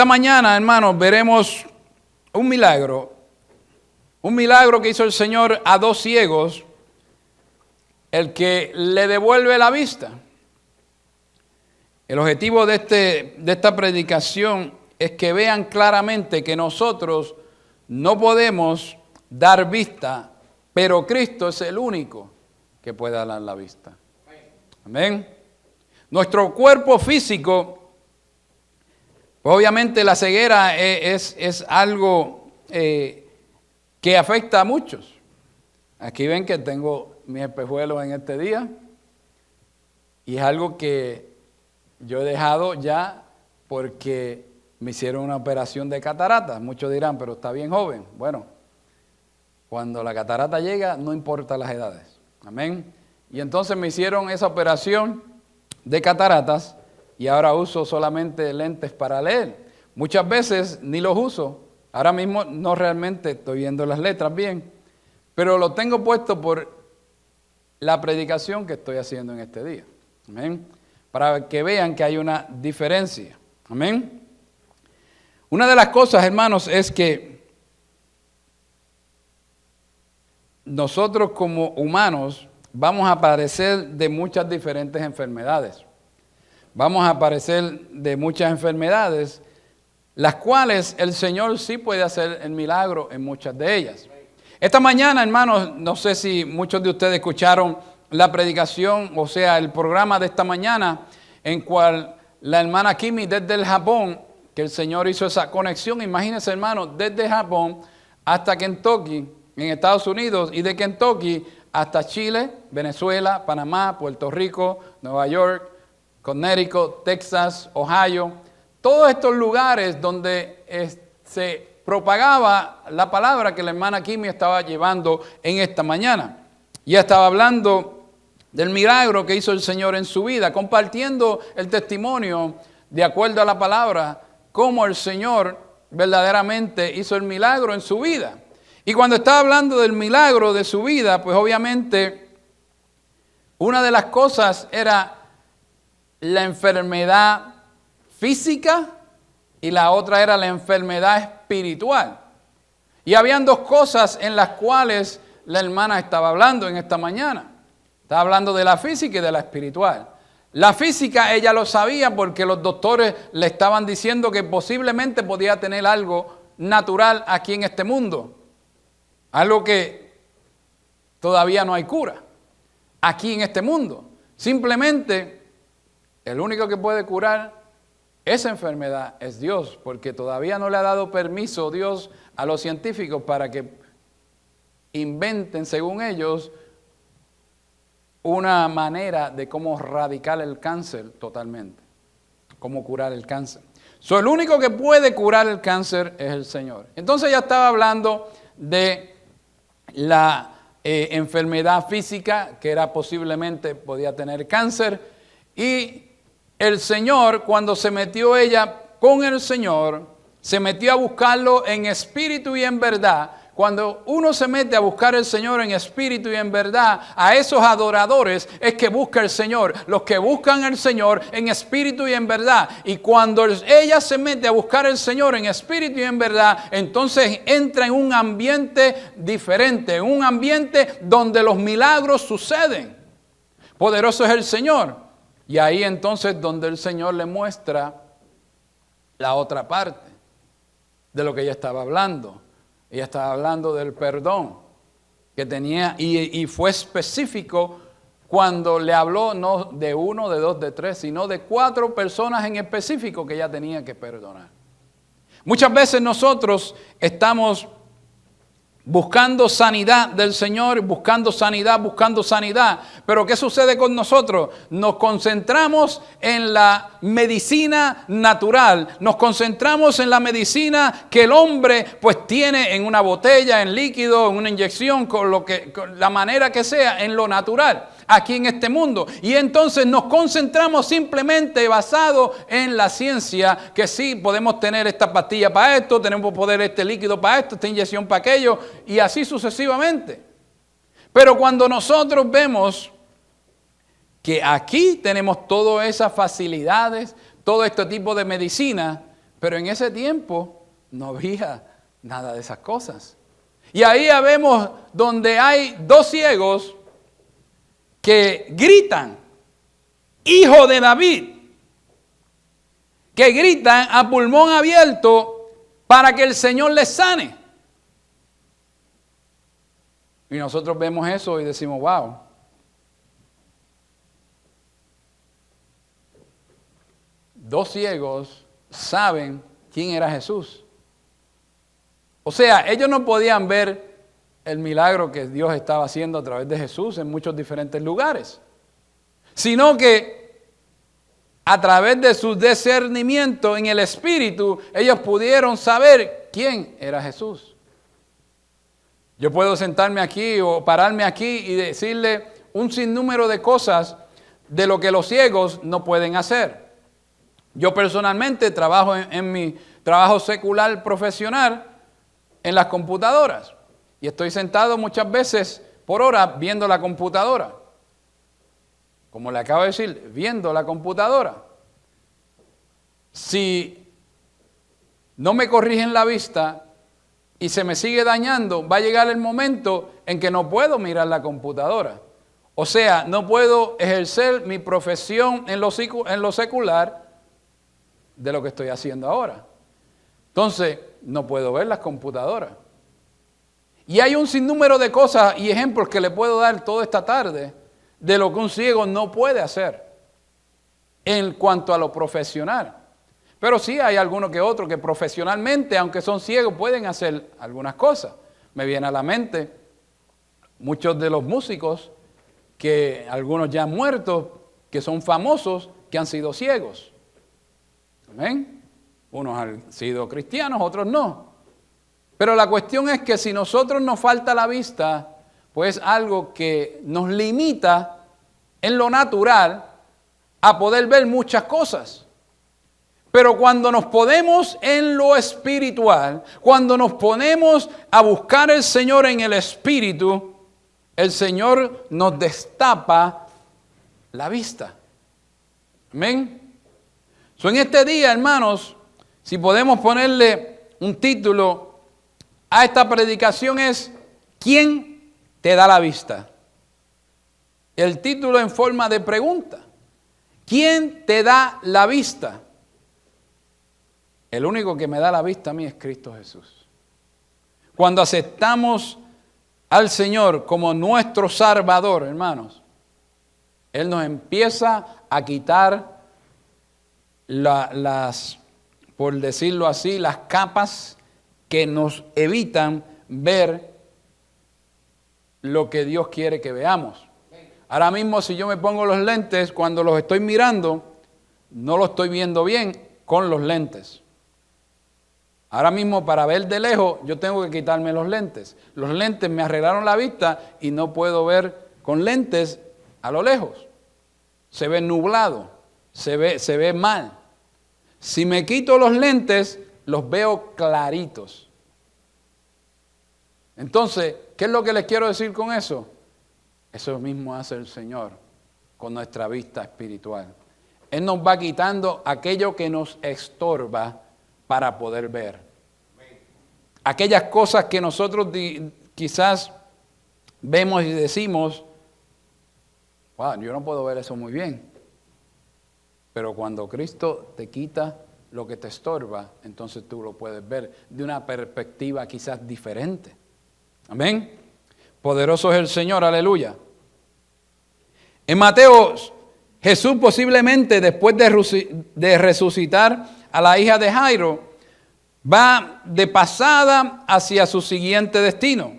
esta mañana, hermanos, veremos un milagro que hizo el Señor a dos ciegos, el que le devuelve la vista. El objetivo de esta predicación es que vean claramente que nosotros no podemos dar vista, pero Cristo es el único que puede dar la vista. Amén. Nuestro cuerpo físico, obviamente la ceguera es algo que afecta a muchos. Aquí ven que tengo mis espejuelos en este día y es algo que yo he dejado ya porque me hicieron una operación de catarata. Muchos dirán, pero está bien joven. Bueno, cuando la catarata llega, no importa las edades. Amén. Y entonces me hicieron esa operación de cataratas y ahora uso solamente lentes para leer. Muchas veces ni los uso. Ahora mismo no realmente estoy viendo las letras bien, pero lo tengo puesto por la predicación que estoy haciendo en este día. Amén. Para que vean que hay una diferencia. Amén. Una de las cosas, hermanos, es que nosotros como humanos vamos a padecer de muchas diferentes enfermedades. Vamos a padecer de muchas enfermedades, las cuales el Señor sí puede hacer el milagro en muchas de ellas. Esta mañana, hermanos, no sé si muchos de ustedes escucharon la predicación, o sea, el programa de esta mañana, en cual la hermana Kimi desde el Japón, que el Señor hizo esa conexión, imagínense, hermanos, desde Japón hasta Kentucky, en Estados Unidos, y de Kentucky hasta Chile, Venezuela, Panamá, Puerto Rico, Nueva York, Connecticut, Texas, Ohio, todos estos lugares donde se propagaba la palabra que la hermana Kimi estaba llevando en esta mañana. Y estaba hablando del milagro que hizo el Señor en su vida, compartiendo el testimonio de acuerdo a la palabra, cómo el Señor verdaderamente hizo el milagro en su vida. Y cuando estaba hablando del milagro de su vida, pues obviamente una de las cosas era la enfermedad física y la otra era la enfermedad espiritual. Y habían dos cosas en las cuales la hermana estaba hablando en esta mañana. Estaba hablando de la física y de la espiritual. La física ella lo sabía porque los doctores le estaban diciendo que posiblemente podía tener algo natural aquí en este mundo. Algo que todavía no hay cura aquí en este mundo. Simplemente el único que puede curar esa enfermedad es Dios, porque todavía no le ha dado permiso Dios a los científicos para que inventen, según ellos, una manera de cómo erradicar el cáncer totalmente, cómo curar el cáncer. El único que puede curar el cáncer es el Señor. Entonces ya estaba hablando de la enfermedad física, que era posiblemente, podía tener cáncer, y el Señor, cuando se metió ella con el Señor, se metió a buscarlo en espíritu y en verdad. Cuando uno se mete a buscar al Señor en espíritu y en verdad, a esos adoradores es que busca el Señor. Los que buscan al Señor en espíritu y en verdad. Y cuando ella se mete a buscar al Señor en espíritu y en verdad, entonces entra en un ambiente diferente, en un ambiente donde los milagros suceden. Poderoso es el Señor. Y ahí entonces donde el Señor le muestra la otra parte de lo que ella estaba hablando. Ella estaba hablando del perdón que tenía y fue específico cuando le habló no de uno, de dos, de tres, sino de 4 personas en específico que ella tenía que perdonar. Muchas veces nosotros estamos buscando sanidad del Señor, buscando sanidad. Pero ¿qué sucede con nosotros? Nos concentramos en la medicina natural, nos concentramos en la medicina que el hombre pues tiene en una botella, en líquido, en una inyección, con la manera que sea, en lo natural, aquí en este mundo. Y entonces nos concentramos simplemente basado en la ciencia, que sí, podemos tener esta pastilla para esto, tenemos poder este líquido para esto, esta inyección para aquello, y así sucesivamente. Pero cuando nosotros vemos que aquí tenemos todas esas facilidades, todo este tipo de medicina, Pero en ese tiempo no había nada de esas cosas. Y ahí ya vemos donde hay dos ciegos que gritan, hijo de David, que gritan a pulmón abierto para que el Señor les sane. Y nosotros vemos eso y decimos, wow. Dos ciegos saben quién era Jesús. O sea, ellos no podían ver el milagro que Dios estaba haciendo a través de Jesús en muchos diferentes lugares, sino que a través de su discernimiento en el Espíritu, ellos pudieron saber quién era Jesús. Yo puedo sentarme aquí o pararme aquí y decirle un sinnúmero de cosas de lo que los ciegos no pueden hacer. Yo personalmente trabajo en mi trabajo secular profesional en las computadoras y estoy sentado muchas veces por horas viendo la computadora. Como le acabo de decir, viendo la computadora. Si no me corrigen la vista y se me sigue dañando, va a llegar el momento en que no puedo mirar la computadora. O sea, no puedo ejercer mi profesión en lo secular de lo que estoy haciendo ahora. Entonces, no puedo ver las computadoras. Y hay un sinnúmero de cosas y ejemplos que le puedo dar toda esta tarde de lo que un ciego no puede hacer en cuanto a lo profesional. Pero sí hay algunos que otros que profesionalmente, aunque son ciegos, pueden hacer algunas cosas. Me viene a la mente muchos de los músicos, que algunos ya han muerto, que son famosos, que han sido ciegos. ¿Amén? Unos han sido cristianos, otros no. Pero la cuestión es que si nosotros nos falta la vista, pues es algo que nos limita en lo natural a poder ver muchas cosas. Pero cuando nos ponemos en lo espiritual, cuando nos ponemos a buscar al Señor en el Espíritu, el Señor nos destapa la vista. Amén. En este día, hermanos, si podemos ponerle un título a esta predicación es ¿quién te da la vista? El título en forma de pregunta. ¿Quién te da la vista? El único que me da la vista a mí es Cristo Jesús. Cuando aceptamos al Señor como nuestro Salvador, hermanos, Él nos empieza a quitar por decirlo así, las capas que nos evitan ver lo que Dios quiere que veamos. Ahora mismo, si yo me pongo los lentes, cuando los estoy mirando, no lo estoy viendo bien con los lentes. Ahora mismo, para ver de lejos, yo tengo que quitarme los lentes. Los lentes me arreglaron la vista y no puedo ver con lentes a lo lejos. Se ve nublado, se ve mal. Si me quito los lentes, los veo claritos. Entonces, ¿qué es lo que les quiero decir con eso? Eso mismo hace el Señor con nuestra vista espiritual. Él nos va quitando aquello que nos estorba para poder ver. Aquellas cosas que nosotros quizás vemos y decimos, wow, yo no puedo ver eso muy bien. Pero cuando Cristo te quita lo que te estorba, entonces tú lo puedes ver de una perspectiva quizás diferente. Amén. Poderoso es el Señor, aleluya. En Mateo, Jesús posiblemente después de resucitar a la hija de Jairo, va de pasada hacia su siguiente destino.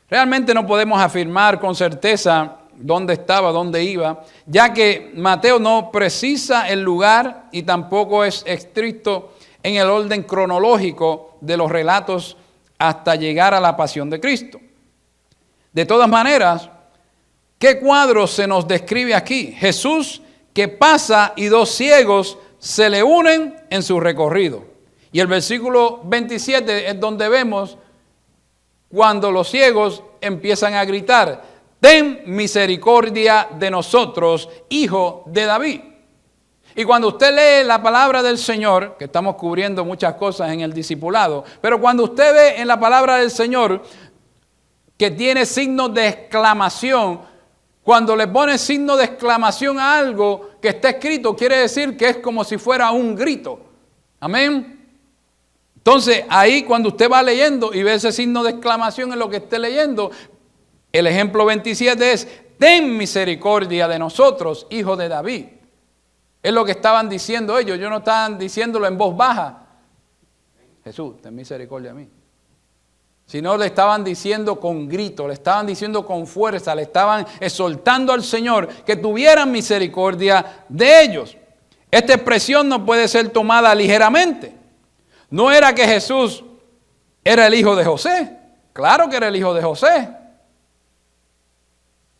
Realmente no podemos afirmar con certeza dónde estaba, dónde iba, ya que Mateo no precisa el lugar y tampoco es estricto en el orden cronológico de los relatos hasta llegar a la pasión de Cristo. De todas maneras, ¿qué cuadro se nos describe aquí? Jesús que pasa y dos ciegos se le unen en su recorrido. Y el versículo 27 es donde vemos cuando los ciegos empiezan a gritar, ten misericordia de nosotros, hijo de David. Y cuando usted lee la palabra del Señor, que estamos cubriendo muchas cosas en el discipulado, pero cuando usted ve en la palabra del Señor que tiene signos de exclamación, cuando le pone signo de exclamación a algo que está escrito, quiere decir que es como si fuera un grito. Amén. Entonces, ahí cuando usted va leyendo y ve ese signo de exclamación en lo que esté leyendo, el ejemplo 27 es: ten misericordia de nosotros, hijo de David. Es lo que estaban diciendo ellos. Ellos no estaban diciéndolo en voz baja: Jesús, ten misericordia de mí. Sino le estaban diciendo con grito, le estaban diciendo con fuerza, le estaban exhortando al Señor que tuvieran misericordia de ellos. Esta expresión no puede ser tomada ligeramente. No era que Jesús era el hijo de José. Claro que era el hijo de José.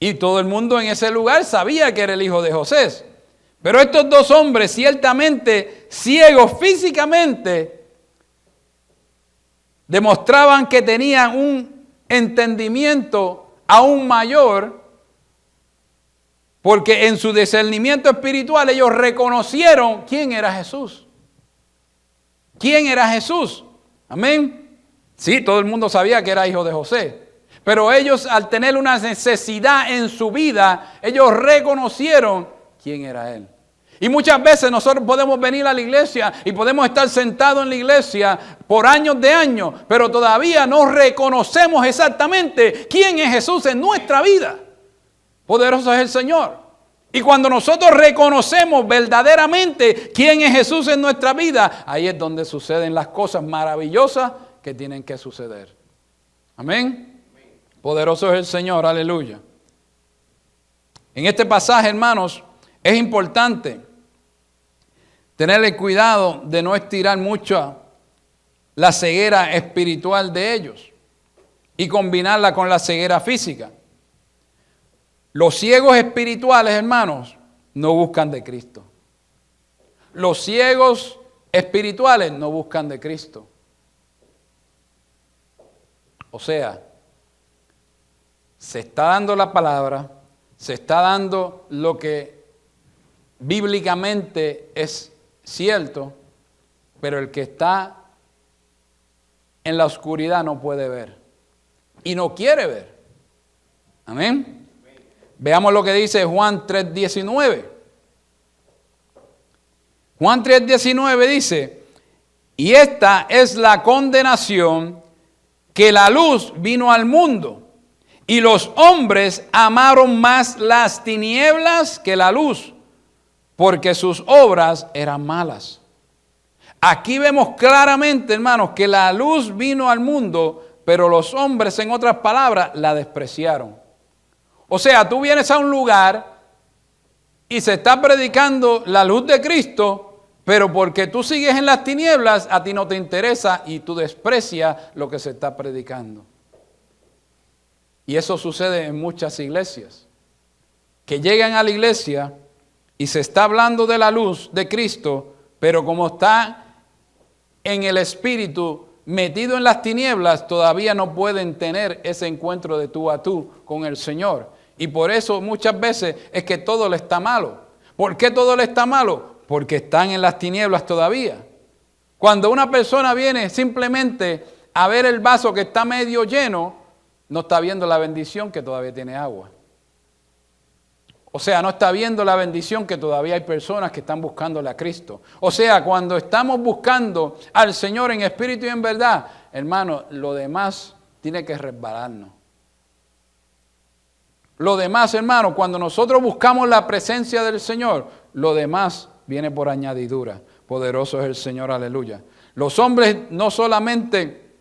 Y todo el mundo en ese lugar sabía que era el hijo de José. Pero estos dos hombres, ciertamente ciegos físicamente, demostraban que tenían un entendimiento aún mayor, porque en su discernimiento espiritual ellos reconocieron quién era Jesús. ¿Quién era Jesús? Amén. Sí, todo el mundo sabía que era hijo de José. Pero ellos, al tener una necesidad en su vida, ellos reconocieron quién era Él. Y muchas veces nosotros podemos venir a la iglesia y podemos estar sentados en la iglesia por años de años, pero todavía no reconocemos exactamente quién es Jesús en nuestra vida. Poderoso es el Señor. Y cuando nosotros reconocemos verdaderamente quién es Jesús en nuestra vida, ahí es donde suceden las cosas maravillosas que tienen que suceder. Amén. Poderoso es el Señor, aleluya. En este pasaje, hermanos, es importante tenerle cuidado de no estirar mucho la ceguera espiritual de ellos y combinarla con la ceguera física. Los ciegos espirituales, hermanos, no buscan de Cristo. Los ciegos espirituales no buscan de Cristo. O sea, se está dando la palabra, se está dando lo que bíblicamente es cierto, pero el que está en la oscuridad no puede ver y no quiere ver. Amén. Veamos lo que dice Juan 3:19. Juan 3:19 dice: y esta es la condenación, que la luz vino al mundo, y los hombres amaron más las tinieblas que la luz, porque sus obras eran malas. Aquí vemos claramente, hermanos, que la luz vino al mundo, pero los hombres, en otras palabras, la despreciaron. O sea, tú vienes a un lugar y se está predicando la luz de Cristo, pero porque tú sigues en las tinieblas, a ti no te interesa y tú desprecias lo que se está predicando. Y eso sucede en muchas iglesias, que llegan a la iglesia y se está hablando de la luz de Cristo, pero como está en el espíritu metido en las tinieblas, todavía no pueden tener ese encuentro de tú a tú con el Señor. Y por eso muchas veces es que todo le está malo. ¿Por qué todo le está malo? Porque están en las tinieblas todavía. Cuando una persona viene simplemente a ver el vaso que está medio lleno, no está viendo la bendición que todavía tiene agua. O sea, no está viendo la bendición que todavía hay personas que están buscándole a Cristo. O sea, cuando estamos buscando al Señor en espíritu y en verdad, hermano, lo demás tiene que resbalarnos. Lo demás, hermano, cuando nosotros buscamos la presencia del Señor, lo demás viene por añadidura. Poderoso es el Señor, aleluya. Los hombres no solamente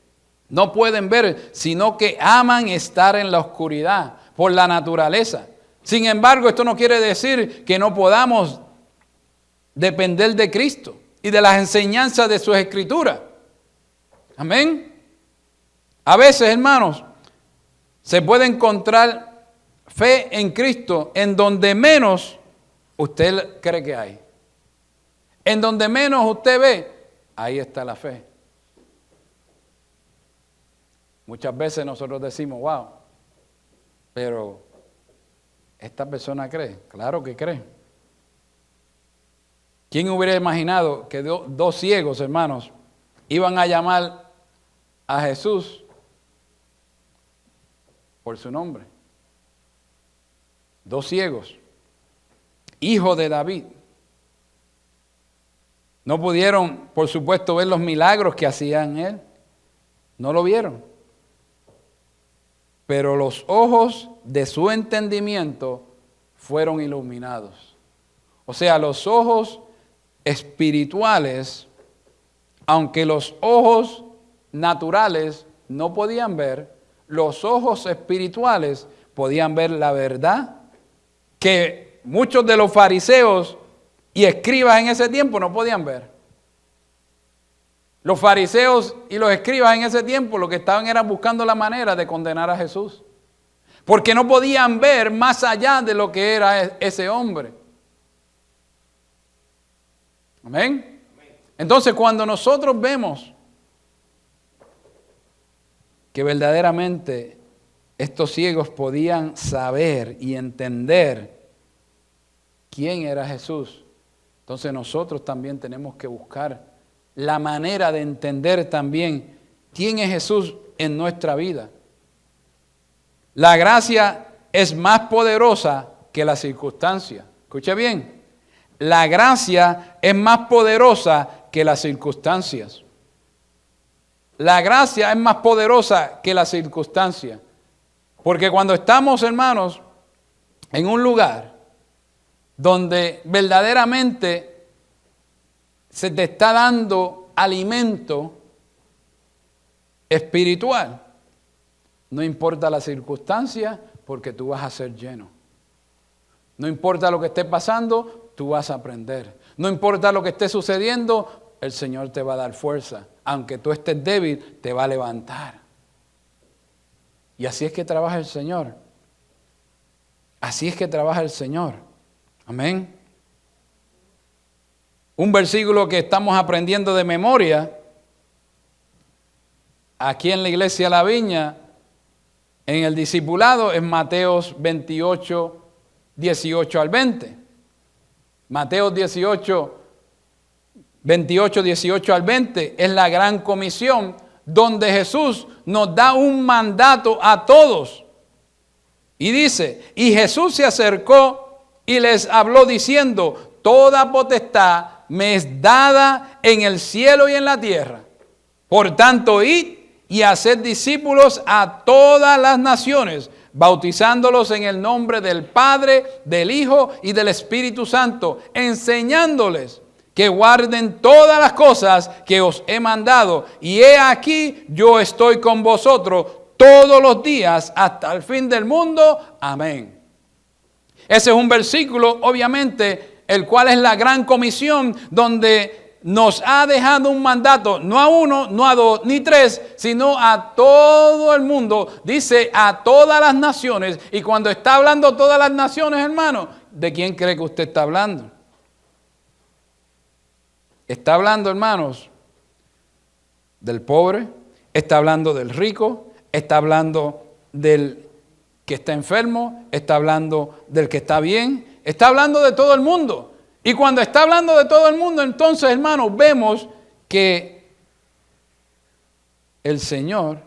no pueden ver, sino que aman estar en la oscuridad por la naturaleza. Sin embargo, esto no quiere decir que no podamos depender de Cristo y de las enseñanzas de sus escrituras. Amén. A veces, hermanos, se puede encontrar fe en Cristo en donde menos usted cree que hay. En donde menos usted ve, ahí está la fe. Muchas veces nosotros decimos, wow, pero ¿esta persona cree? Claro que cree. ¿Quién hubiera imaginado que dos ciegos, hermanos, iban a llamar a Jesús por su nombre? Dos ciegos, hijo de David. No pudieron, por supuesto, ver los milagros que hacían él. No lo vieron. Pero los ojos de su entendimiento fueron iluminados. O sea, los ojos espirituales, aunque los ojos naturales no podían ver, los ojos espirituales podían ver la verdad que muchos de los fariseos y escribas en ese tiempo no podían ver. Los fariseos y los escribas en ese tiempo lo que estaban era buscando la manera de condenar a Jesús, porque no podían ver más allá de lo que era ese hombre. Amén. Entonces, cuando nosotros vemos que verdaderamente estos ciegos podían saber y entender quién era Jesús, entonces nosotros también tenemos que buscar la manera de entender también quién es Jesús en nuestra vida. La gracia es más poderosa que la circunstancia. Escuche bien, la gracia es más poderosa que las circunstancias. La gracia es más poderosa que la circunstancia. Porque cuando estamos, hermanos, en un lugar donde verdaderamente se te está dando alimento espiritual, no importa la circunstancia, porque tú vas a ser lleno. No importa lo que esté pasando, tú vas a aprender. No importa lo que esté sucediendo, el Señor te va a dar fuerza. Aunque tú estés débil, te va a levantar. Y así es que trabaja el Señor. Así es que trabaja el Señor. Amén. Un versículo que estamos aprendiendo de memoria aquí en la iglesia La Viña, en el discipulado, es Mateos 28, 18 al 20. Mateos 28, 18 al 20 es la gran comisión donde Jesús nos da un mandato a todos. Y dice, y Jesús se acercó y les habló diciendo, toda potestad me es dada en el cielo y en la tierra. Por tanto, id y haced discípulos a todas las naciones, bautizándolos en el nombre del Padre, del Hijo y del Espíritu Santo, enseñándoles que guarden todas las cosas que os he mandado. Y he aquí, yo estoy con vosotros todos los días hasta el fin del mundo. Amén. Ese es un versículo, obviamente, el cual es la gran comisión, donde nos ha dejado un mandato, no a uno, no a dos, ni tres, sino a todo el mundo. Dice a todas las naciones. Y cuando está hablando todas las naciones, hermano, ¿de quién cree que usted está hablando? Está hablando, hermanos, del pobre, está hablando del rico, está hablando del que está enfermo, está hablando del que está bien, está hablando de todo el mundo. Y cuando está hablando de todo el mundo, entonces, hermanos, vemos que el Señor,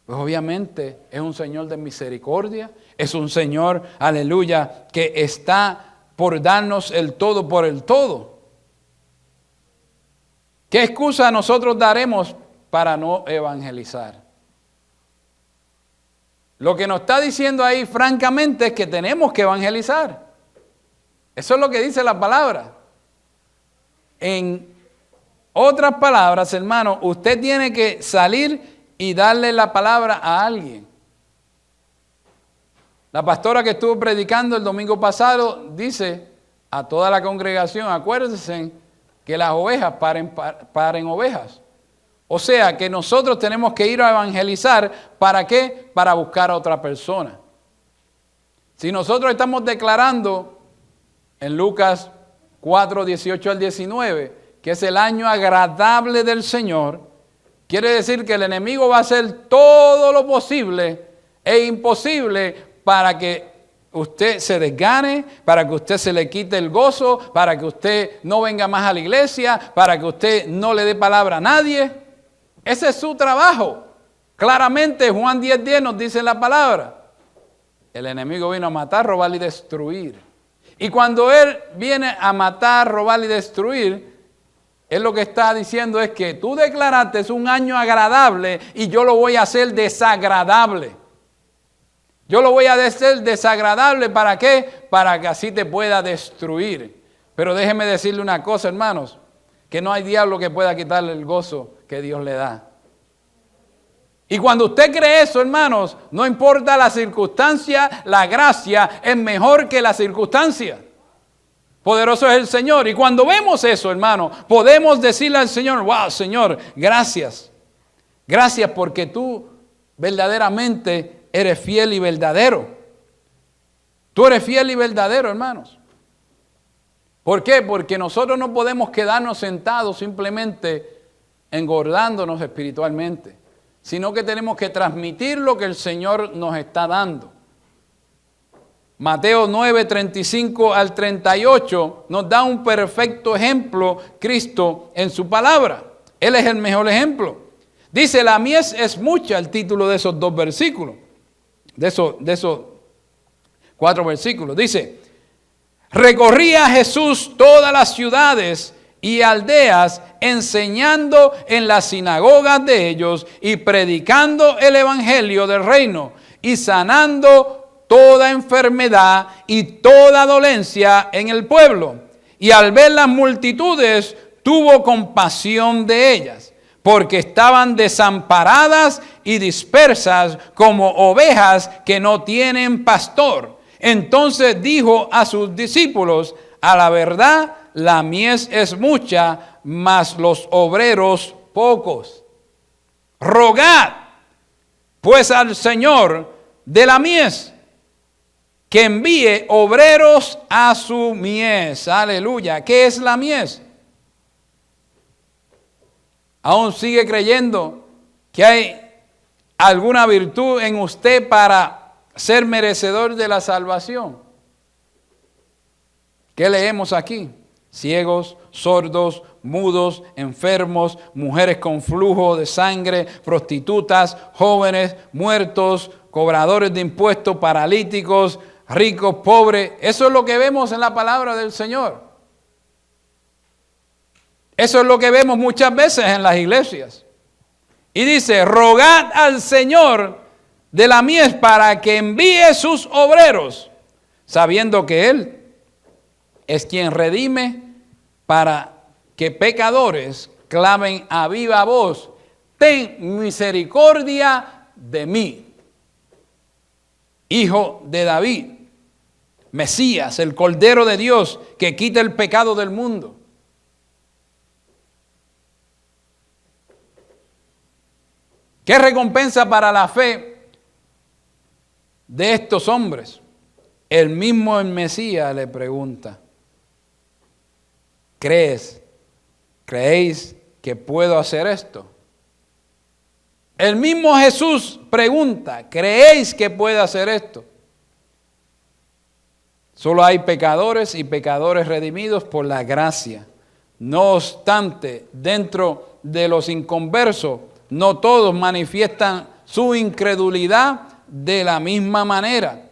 pues obviamente es un Señor de misericordia, es un Señor, aleluya, que está por darnos el todo por el todo. ¿Qué excusa nosotros daremos para no evangelizar? Lo que nos está diciendo ahí, francamente, es que tenemos que evangelizar. Eso es lo que dice la palabra. En otras palabras, hermano, usted tiene que salir y darle la palabra a alguien. La pastora que estuvo predicando el domingo pasado dice a toda la congregación, acuérdense que las ovejas paren ovejas. O sea, que nosotros tenemos que ir a evangelizar. ¿Para qué? Para buscar a otra persona. Si nosotros estamos declarando en Lucas 4, 18 al 19, que es el año agradable del Señor, quiere decir que el enemigo va a hacer todo lo posible e imposible para que usted se desgane, para que usted se le quite el gozo, para que usted no venga más a la iglesia, para que usted no le dé palabra a nadie. Ese es su trabajo. Claramente Juan 10:10 nos dice la palabra. El enemigo vino a matar, robar y destruir. Y cuando él viene a matar, robar y destruir, él lo que está diciendo es que tú declaraste es un año agradable y yo lo voy a hacer desagradable. Yo lo voy a hacer desagradable, ¿para qué? Para que así te pueda destruir. Pero déjeme decirle una cosa, hermanos, que no hay diablo que pueda quitarle el gozo que Dios le da. Y cuando usted cree eso, hermanos, no importa la circunstancia, la gracia es mejor que la circunstancia. Poderoso es el Señor. Y cuando vemos eso, hermano, podemos decirle al Señor, wow, Señor, gracias. Gracias porque tú verdaderamente eres fiel y verdadero. Tú eres fiel y verdadero, hermanos. ¿Por qué? Porque nosotros no podemos quedarnos sentados simplemente engordándonos espiritualmente, sino que tenemos que transmitir lo que el Señor nos está dando. Mateo 9, 35 al 38 nos da un perfecto ejemplo Cristo en su palabra. Él es el mejor ejemplo. Dice, la mies es mucha, el título de esos 2 versículos, de esos 4 versículos. Dice, recorría Jesús todas las ciudades y aldeas, enseñando en las sinagogas de ellos y predicando el evangelio del reino y sanando toda enfermedad y toda dolencia en el pueblo. Y al ver las multitudes, tuvo compasión de ellas, porque estaban desamparadas y dispersas como ovejas que no tienen pastor. Entonces dijo a sus discípulos, a la verdad, la mies es mucha, mas los obreros pocos. Rogad, pues, al Señor de la mies, que envíe obreros a su mies. Aleluya. ¿Qué es la mies? ¿Aún sigue creyendo que hay alguna virtud en usted para ser merecedor de la salvación? ¿Qué leemos aquí? Ciegos, sordos, mudos, enfermos, mujeres con flujo de sangre, prostitutas, jóvenes, muertos, cobradores de impuestos, paralíticos, ricos, pobres. Eso es lo que vemos en la palabra del Señor. Eso es lo que vemos muchas veces en las iglesias. Y dice, rogad al Señor de la mies para que envíe sus obreros, sabiendo que Él es quien redime, para que pecadores clamen a viva voz, ten misericordia de mí. Hijo de David, Mesías, el Cordero de Dios que quita el pecado del mundo. ¿Qué recompensa para la fe de estos hombres? El mismo Mesías le pregunta, ¿creéis que puedo hacer esto? El mismo Jesús pregunta, ¿creéis que puedo hacer esto? Solo hay pecadores y pecadores redimidos por la gracia. No obstante, dentro de los inconversos, no todos manifiestan su incredulidad de la misma manera.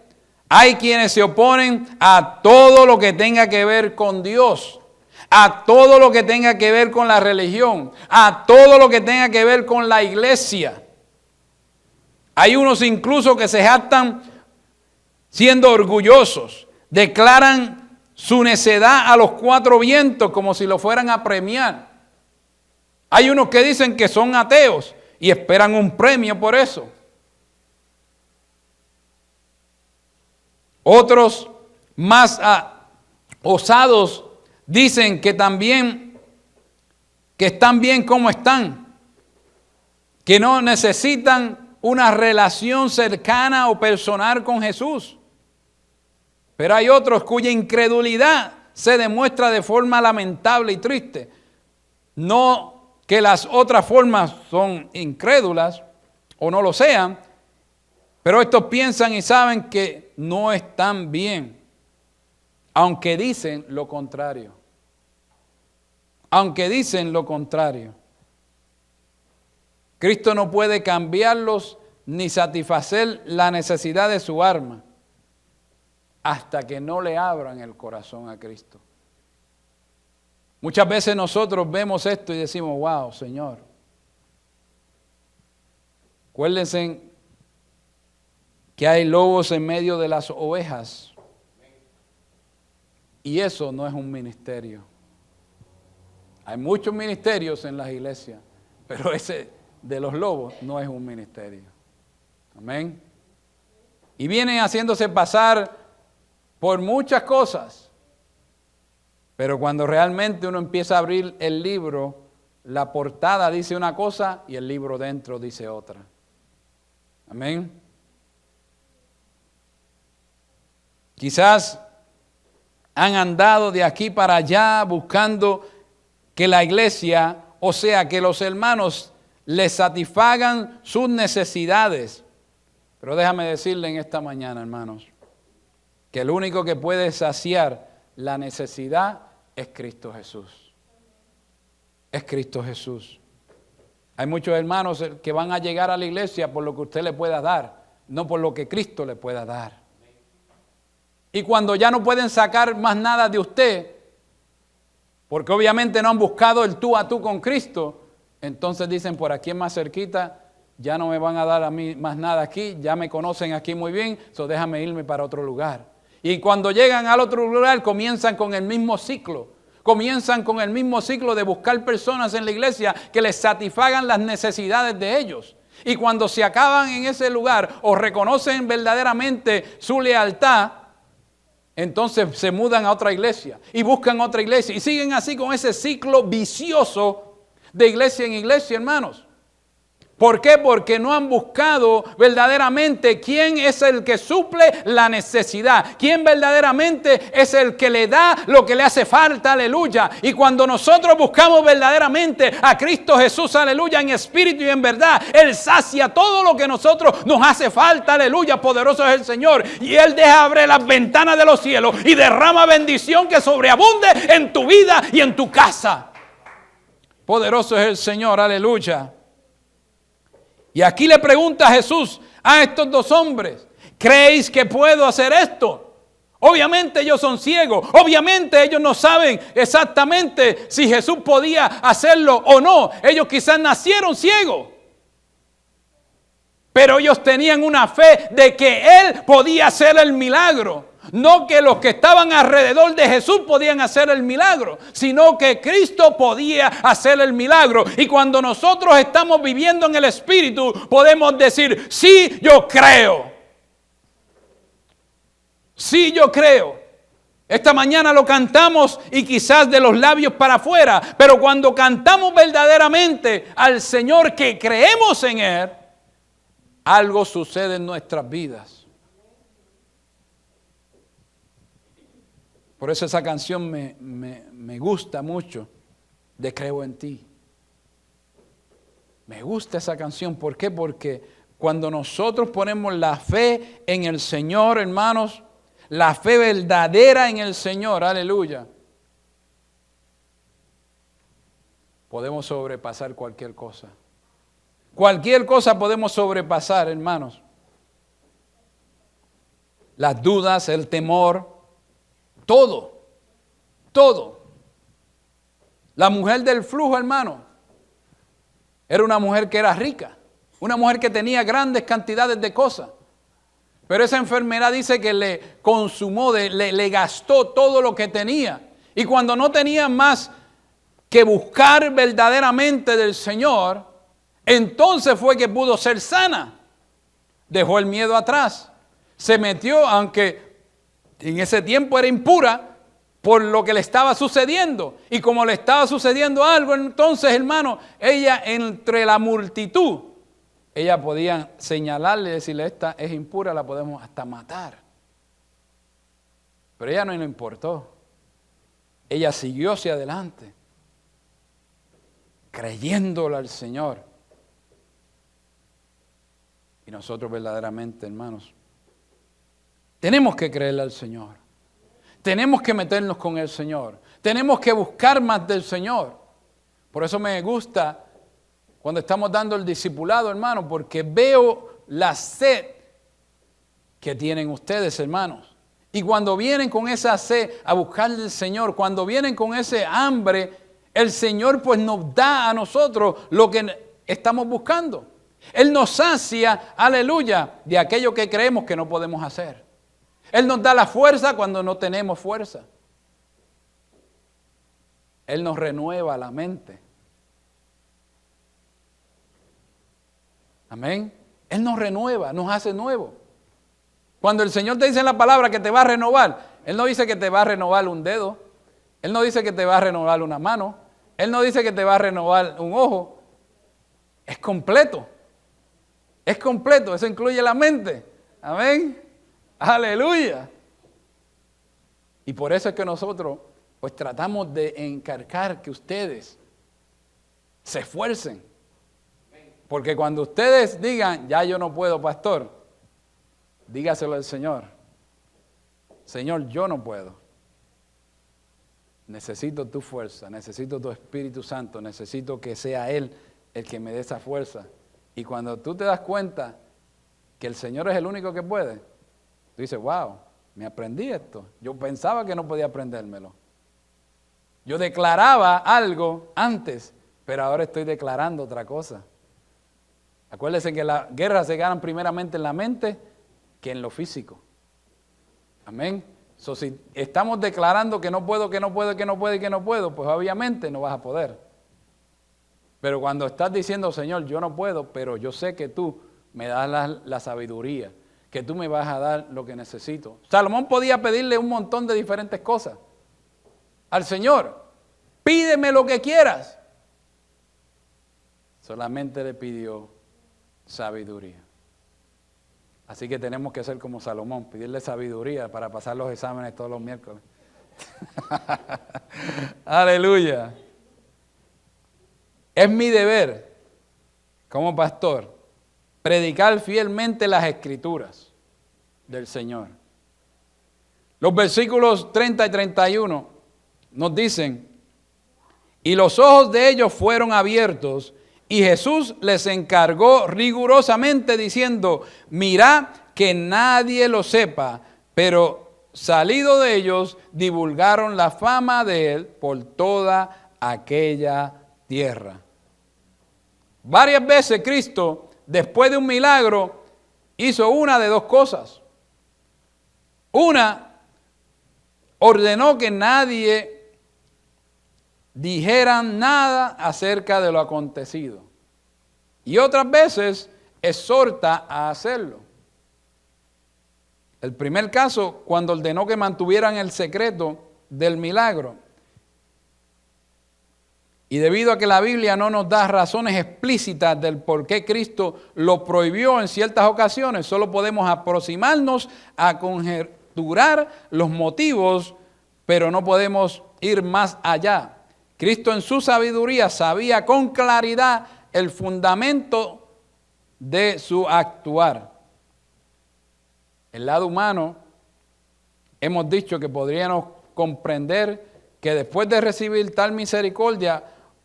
Hay quienes se oponen a todo lo que tenga que ver con Dios, a todo lo que tenga que ver con la religión, a todo lo que tenga que ver con la iglesia. Hay unos incluso que se jactan siendo orgullosos, declaran su necedad a los 4 vientos como si lo fueran a premiar. Hay unos que dicen que son ateos y esperan un premio por eso. Otros más osados dicen que también que están bien como están, que no necesitan una relación cercana o personal con Jesús. Pero hay otros cuya incredulidad se demuestra de forma lamentable y triste. No que las otras formas son incrédulas o no lo sean, Pero estos piensan y saben que no están bien, aunque dicen lo contrario. Aunque dicen lo contrario. Cristo no puede cambiarlos ni satisfacer la necesidad de su alma hasta que no le abran el corazón a Cristo. Muchas veces nosotros vemos esto y decimos, wow, Señor. Acuérdense que hay lobos en medio de las ovejas. Y eso no es un ministerio. Hay muchos ministerios en las iglesias, pero ese de los lobos no es un ministerio. Amén. Y vienen haciéndose pasar por muchas cosas. Pero cuando realmente uno empieza a abrir el libro, la portada dice una cosa y el libro dentro dice otra. Amén. Quizás han andado de aquí para allá buscando que la iglesia, o sea, que los hermanos les satisfagan sus necesidades. Pero déjame decirle en esta mañana, hermanos, que el único que puede saciar la necesidad es Cristo Jesús. Es Cristo Jesús. Hay muchos hermanos que van a llegar a la iglesia por lo que usted le pueda dar, no por lo que Cristo le pueda dar. Y cuando ya no pueden sacar más nada de usted, porque obviamente no han buscado el tú a tú con Cristo, entonces dicen, por aquí es más cerquita, ya no me van a dar a mí más nada aquí, ya me conocen aquí muy bien, so déjame irme para otro lugar. Y cuando llegan al otro lugar comienzan con el mismo ciclo. Comienzan con el mismo ciclo de buscar personas en la iglesia que les satisfagan las necesidades de ellos. Y cuando se acaban en ese lugar o reconocen verdaderamente su lealtad, entonces se mudan a otra iglesia y buscan otra iglesia. Y siguen así con ese ciclo vicioso de iglesia en iglesia, hermanos. ¿Por qué? Porque no han buscado verdaderamente quién es el que suple la necesidad. Quién verdaderamente es el que le da lo que le hace falta, aleluya. Y cuando nosotros buscamos verdaderamente a Cristo Jesús, aleluya, en espíritu y en verdad, Él sacia todo lo que nosotros nos hace falta, aleluya. Poderoso es el Señor. Y Él deja abrir las ventanas de los cielos y derrama bendición que sobreabunde en tu vida y en tu casa. Poderoso es el Señor, aleluya. Y aquí le pregunta a Jesús a estos dos hombres, ¿creéis que puedo hacer esto? Obviamente ellos son ciegos, obviamente ellos no saben exactamente si Jesús podía hacerlo o no. Ellos quizás nacieron ciegos, pero ellos tenían una fe de que Él podía hacer el milagro. No que los que estaban alrededor de Jesús podían hacer el milagro, sino que Cristo podía hacer el milagro. Y cuando nosotros estamos viviendo en el Espíritu, podemos decir, sí, yo creo. Sí, yo creo. Esta mañana lo cantamos y quizás de los labios para afuera, pero cuando cantamos verdaderamente al Señor que creemos en Él, algo sucede en nuestras vidas. Por eso esa canción me gusta mucho, de Creo en Ti. Me gusta esa canción. ¿Por qué? Porque cuando nosotros ponemos la fe en el Señor, hermanos, la fe verdadera en el Señor, aleluya, podemos sobrepasar cualquier cosa. Cualquier cosa podemos sobrepasar, hermanos. Las dudas, el temor. Todo. La mujer del flujo, hermano, era una mujer que era rica, una mujer que tenía grandes cantidades de cosas. Pero esa enfermedad dice que le consumó, le gastó todo lo que tenía. Y cuando no tenía más que buscar verdaderamente del Señor, entonces fue que pudo ser sana. Dejó el miedo atrás. Se metió, aunque en ese tiempo era impura por lo que le estaba sucediendo. Y como le estaba sucediendo algo, entonces, hermano, ella entre la multitud, ella podía señalarle y decirle, esta es impura, la podemos hasta matar. Pero ella no le importó. Ella siguió hacia adelante, creyéndole al Señor. Y nosotros verdaderamente, hermanos, tenemos que creerle al Señor. Tenemos que meternos con el Señor. Tenemos que buscar más del Señor. Por eso me gusta cuando estamos dando el discipulado, hermano, porque veo la sed que tienen ustedes, hermanos. Y cuando vienen con esa sed a buscar al Señor, cuando vienen con ese hambre, el Señor pues nos da a nosotros lo que estamos buscando. Él nos sacia, aleluya, de aquello que creemos que no podemos hacer. Él nos da la fuerza cuando no tenemos fuerza. Él nos renueva la mente. Amén. Él nos renueva, nos hace nuevo. Cuando el Señor te dice en la palabra que te va a renovar, Él no dice que te va a renovar un dedo. Él no dice que te va a renovar una mano. Él no dice que te va a renovar un ojo. Es completo. Es completo. Eso incluye la mente. Amén. Aleluya. Y por eso es que nosotros pues tratamos de encargar que ustedes se esfuercen. Porque cuando ustedes digan, ya yo no puedo, pastor, dígaselo al Señor. Señor, yo no puedo. Necesito tu fuerza, necesito tu Espíritu Santo, necesito que sea Él el que me dé esa fuerza. Y cuando tú te das cuenta que el Señor es el único que puede, tú dices, wow, me aprendí esto. Yo pensaba que no podía aprendérmelo. Yo declaraba algo antes, pero ahora estoy declarando otra cosa. Acuérdense que las guerras se ganan primeramente en la mente que en lo físico. Amén. Si estamos declarando que no puedo, pues obviamente no vas a poder. Pero cuando estás diciendo, Señor, yo no puedo, pero yo sé que tú me das la sabiduría, que tú me vas a dar lo que necesito. Salomón podía pedirle un montón de diferentes cosas al Señor. Pídeme lo que quieras. Solamente le pidió sabiduría. Así que tenemos que ser como Salomón, pedirle sabiduría para pasar los exámenes todos los miércoles. Aleluya. Es mi deber, como pastor, predicar fielmente las Escrituras del Señor. Los versículos 30 y 31 nos dicen, y los ojos de ellos fueron abiertos, y Jesús les encargó rigurosamente diciendo, mirad que nadie lo sepa, pero salido de ellos divulgaron la fama de él por toda aquella tierra. Varias veces Cristo, después de un milagro, hizo una de dos cosas. Una, ordenó que nadie dijeran nada acerca de lo acontecido. Y otras veces exhorta a hacerlo. El primer caso, cuando ordenó que mantuvieran el secreto del milagro. Y debido a que la Biblia no nos da razones explícitas del por qué Cristo lo prohibió en ciertas ocasiones, solo podemos aproximarnos a conjeturar los motivos, pero no podemos ir más allá. Cristo en su sabiduría sabía con claridad el fundamento de su actuar. El lado humano, hemos dicho que podríamos comprender que después de recibir tal misericordia,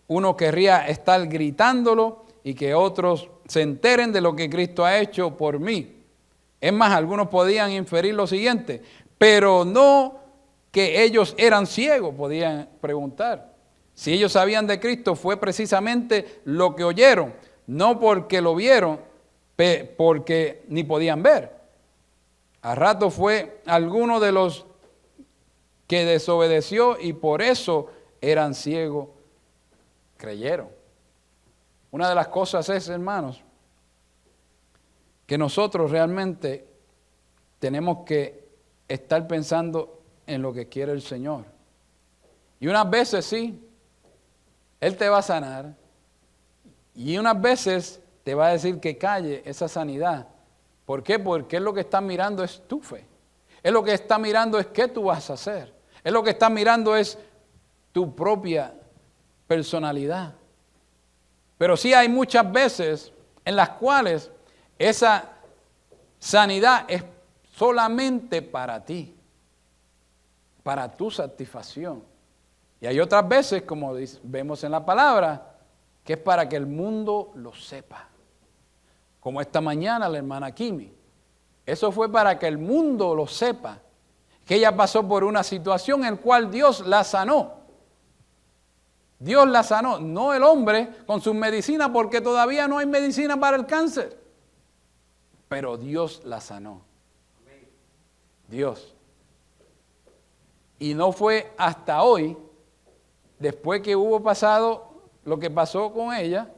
uno querría estar gritándolo y que otros se enteren de lo que Cristo ha hecho por mí. Es más, algunos podían inferir lo siguiente, pero no que ellos eran ciegos, podían preguntar. Si ellos sabían de Cristo fue precisamente lo que oyeron, no porque lo vieron, porque ni podían ver. A rato fue alguno de los que desobedeció y por eso eran ciegos, creyeron. Una de las cosas es, hermanos, que nosotros realmente tenemos que estar pensando en lo que quiere el Señor. Y unas veces sí, Él te va a sanar y unas veces te va a decir que calle esa sanidad. ¿Por qué? Porque Él lo que está mirando es tu fe. Él lo que está mirando es qué tú vas a hacer. Él lo que está mirando es tu propia personalidad. Pero sí hay muchas veces en las cuales esa Sanidad es solamente para ti, para tu satisfacción. Y hay otras veces, como vemos en la palabra, que es para que el mundo lo sepa. Como esta mañana la hermana Kimi. Eso fue para que el mundo lo sepa, que ella pasó por una situación en la cual Dios la sanó. Dios la sanó, no el hombre con sus medicinas, porque todavía no hay medicina para el cáncer. Pero Dios la sanó. Dios. Y no fue hasta hoy, después que hubo pasado lo que pasó con ella,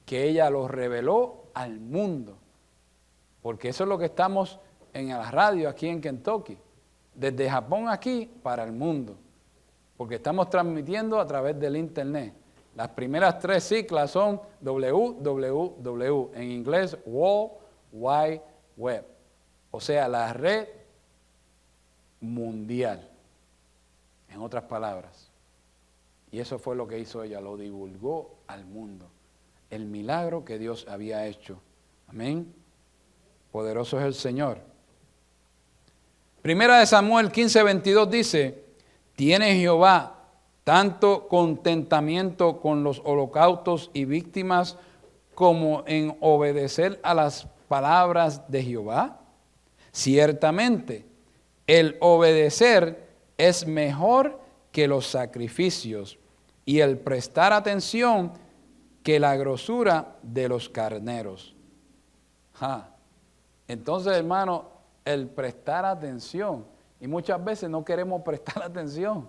que ella lo reveló al mundo. Porque eso es lo que estamos en la radio aquí en Kentucky. Desde Japón aquí para el mundo. Porque estamos transmitiendo a través del internet. Las primeras 3 siglas son www, en inglés World Wide Web. O sea, la red mundial. En otras palabras. Y eso fue lo que hizo ella, lo divulgó al mundo. El milagro que Dios había hecho. Amén. Poderoso es el Señor. Primera de Samuel 15:22 dice, ¿tiene Jehová tanto contentamiento con los holocaustos y víctimas como en obedecer a las palabras de Jehová? Ciertamente, el obedecer es mejor que los sacrificios y el prestar atención que la grosura de los carneros. Entonces, hermano, el prestar atención, y muchas veces no queremos prestar atención.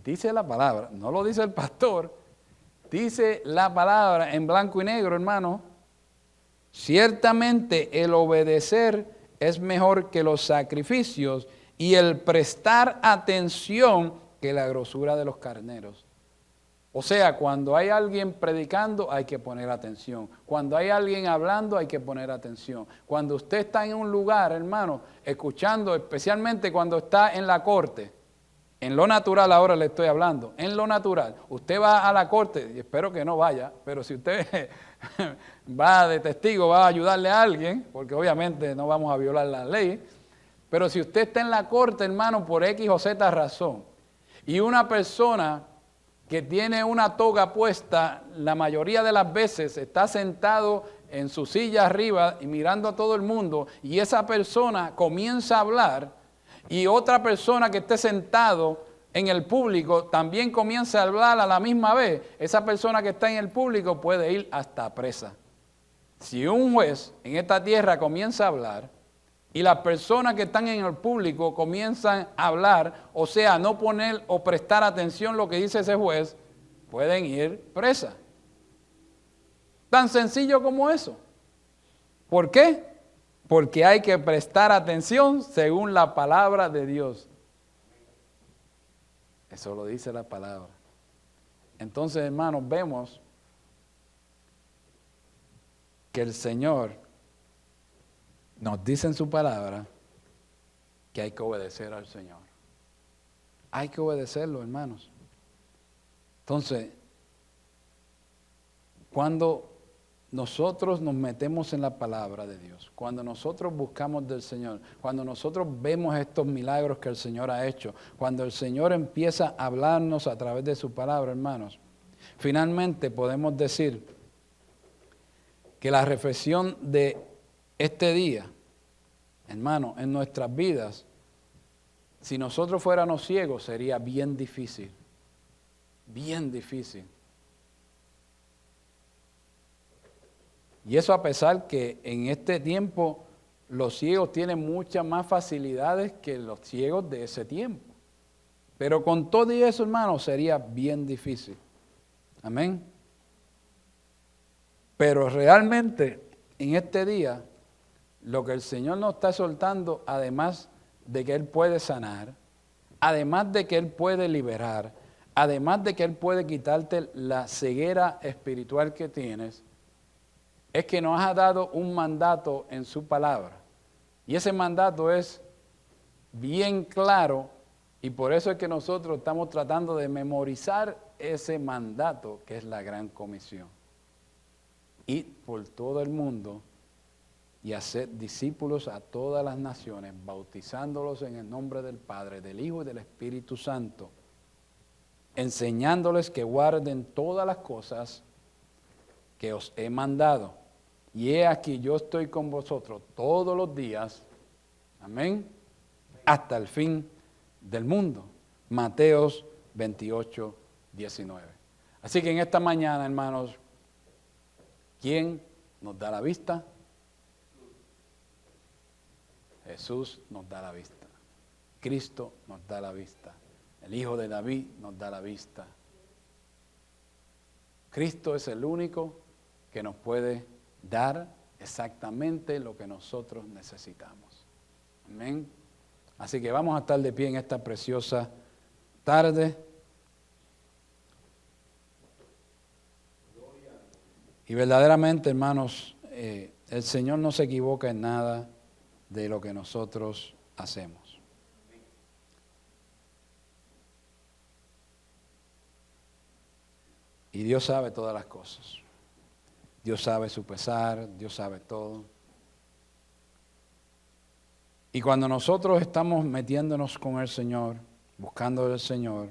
Dice la palabra, no lo dice el pastor, dice la palabra en blanco y negro, hermano. Ciertamente el obedecer es mejor que los sacrificios y el prestar atención que la grosura de los carneros. O sea, cuando hay alguien predicando hay que poner atención. Cuando hay alguien hablando hay que poner atención. Cuando usted está en un lugar, hermano, escuchando, especialmente cuando está en la corte, en lo natural ahora le estoy hablando, en lo natural, usted va a la corte, y espero que no vaya, pero si usted va de testigo, va a ayudarle a alguien, porque obviamente no vamos a violar la ley, pero si usted está en la corte, hermano, por X o Z razón, y una persona que tiene una toga puesta, la mayoría de las veces está sentado en su silla arriba y mirando a todo el mundo, y esa persona comienza a hablar, y otra persona que esté sentado en el público también comienza a hablar a la misma vez, esa persona que está en el público puede ir hasta presa. Si un juez en esta tierra comienza a hablar, y las personas que están en el público comienzan a hablar, o sea, no poner o prestar atención a lo que dice ese juez, pueden ir presa. Tan sencillo como eso. ¿Por qué? Porque hay que prestar atención según la palabra de Dios. Eso lo dice la palabra. Entonces, hermanos, vemos que el Señor nos dice en su palabra que hay que obedecer al Señor. Hay que obedecerlo, hermanos. Entonces, cuando nosotros nos metemos en la palabra de Dios, cuando nosotros buscamos del Señor, cuando nosotros vemos estos milagros que el Señor ha hecho, cuando el Señor empieza a hablarnos a través de su palabra, hermanos, finalmente podemos decir que la reflexión de este día, hermano, en nuestras vidas, si nosotros fuéramos ciegos, sería bien difícil. Bien difícil. Y eso a pesar que en este tiempo los ciegos tienen muchas más facilidades que los ciegos de ese tiempo. Pero con todo y eso, hermano, sería bien difícil. Amén. Pero realmente en este día, lo que el Señor nos está soltando, además de que Él puede sanar, además de que Él puede liberar, además de que Él puede quitarte la ceguera espiritual que tienes, es que nos ha dado un mandato en su palabra. Y ese mandato es bien claro, y por eso es que nosotros estamos tratando de memorizar ese mandato, que es la gran comisión. Ir por todo el mundo y haced discípulos a todas las naciones, bautizándolos en el nombre del Padre, del Hijo y del Espíritu Santo, enseñándoles que guarden todas las cosas que os he mandado. Y he aquí, yo estoy con vosotros todos los días, amén, hasta el fin del mundo. Mateos 28, 19. Así que en esta mañana, hermanos, ¿quién nos da la vista? Jesús nos da la vista. Cristo nos da la vista. El Hijo de David nos da la vista. Cristo es el único que nos puede dar exactamente lo que nosotros necesitamos. Amén. Así que vamos a estar de pie en esta preciosa tarde. Y verdaderamente, hermanos, el Señor no se equivoca en nada de lo que nosotros hacemos. Y Dios sabe todas las cosas. Dios sabe su pesar, Dios sabe todo. Y cuando nosotros estamos metiéndonos con el Señor, buscando al Señor,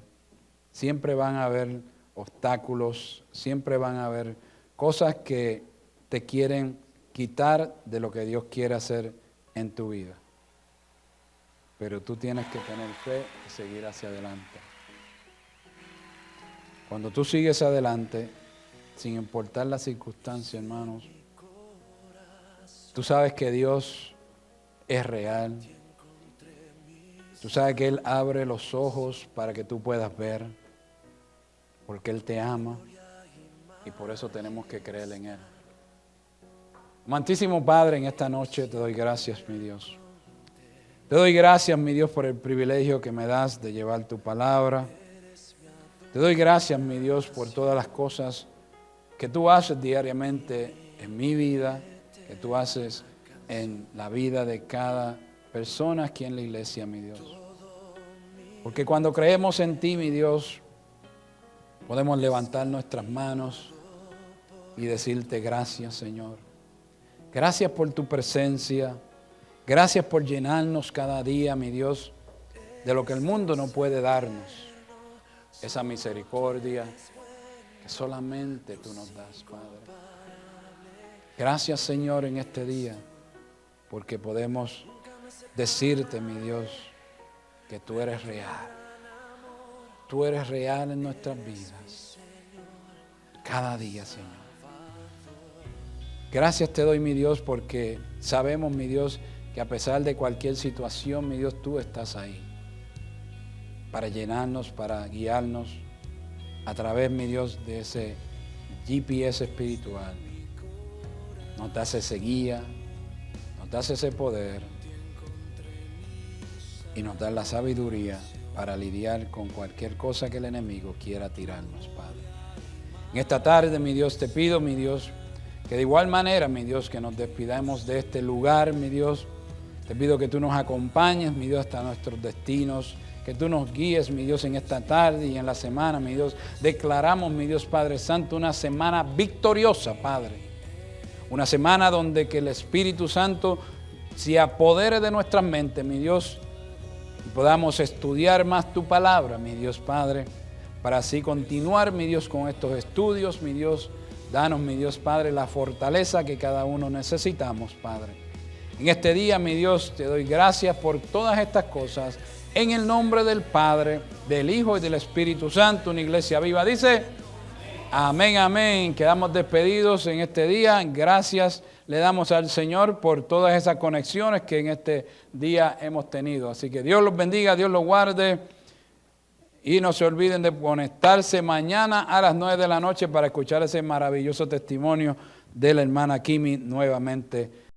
siempre van a haber obstáculos, siempre van a haber cosas que te quieren quitar de lo que Dios quiere hacer en tu vida. Pero tú tienes que tener fe y seguir hacia adelante. Cuando tú sigues adelante, sin importar la circunstancia, hermanos, tú sabes que Dios es real. Tú sabes que Él abre los ojos para que tú puedas ver, porque Él te ama y por eso tenemos que creer en Él. Amantísimo Padre, en esta noche te doy gracias, mi Dios. Te doy gracias, mi Dios, por el privilegio que me das de llevar tu palabra. Te doy gracias, mi Dios, por todas las cosas que tú haces diariamente en mi vida, que tú haces en la vida de cada persona aquí en la iglesia, mi Dios. Porque cuando creemos en ti, mi Dios, podemos levantar nuestras manos y decirte gracias, Señor. Gracias por tu presencia. Gracias por llenarnos cada día, mi Dios, de lo que el mundo no puede darnos. Esa misericordia que solamente tú nos das, Padre. Gracias, Señor, en este día, porque podemos decirte, mi Dios, que tú eres real. Tú eres real en nuestras vidas. Cada día, Señor. Gracias te doy, mi Dios, porque sabemos, mi Dios, que a pesar de cualquier situación, mi Dios, tú estás ahí. Para llenarnos, para guiarnos a través, mi Dios, de ese GPS espiritual. Nos das ese guía, nos das ese poder y nos das la sabiduría para lidiar con cualquier cosa que el enemigo quiera tirarnos, Padre. En esta tarde, mi Dios, te pido, mi Dios, que de igual manera, mi Dios, que nos despidamos de este lugar, mi Dios. Te pido que tú nos acompañes, mi Dios, hasta nuestros destinos, que tú nos guíes, mi Dios, en esta tarde y en la semana, mi Dios. Declaramos, mi Dios Padre Santo, una semana victoriosa, Padre. Una semana donde que el Espíritu Santo se apodere de nuestras mentes, mi Dios, y podamos estudiar más tu palabra, mi Dios Padre, para así continuar, mi Dios, con estos estudios, mi Dios. Danos, mi Dios Padre, la fortaleza que cada uno necesitamos, Padre. En este día, mi Dios, te doy gracias por todas estas cosas. En el nombre del Padre, del Hijo y del Espíritu Santo, una iglesia viva. Dice, amén, amén. Quedamos despedidos en este día. Gracias le damos al Señor por todas esas conexiones que en este día hemos tenido. Así que Dios los bendiga, Dios los guarde. Y no se olviden de conectarse mañana a las 9 de la noche para escuchar ese maravilloso testimonio de la hermana Kimi nuevamente.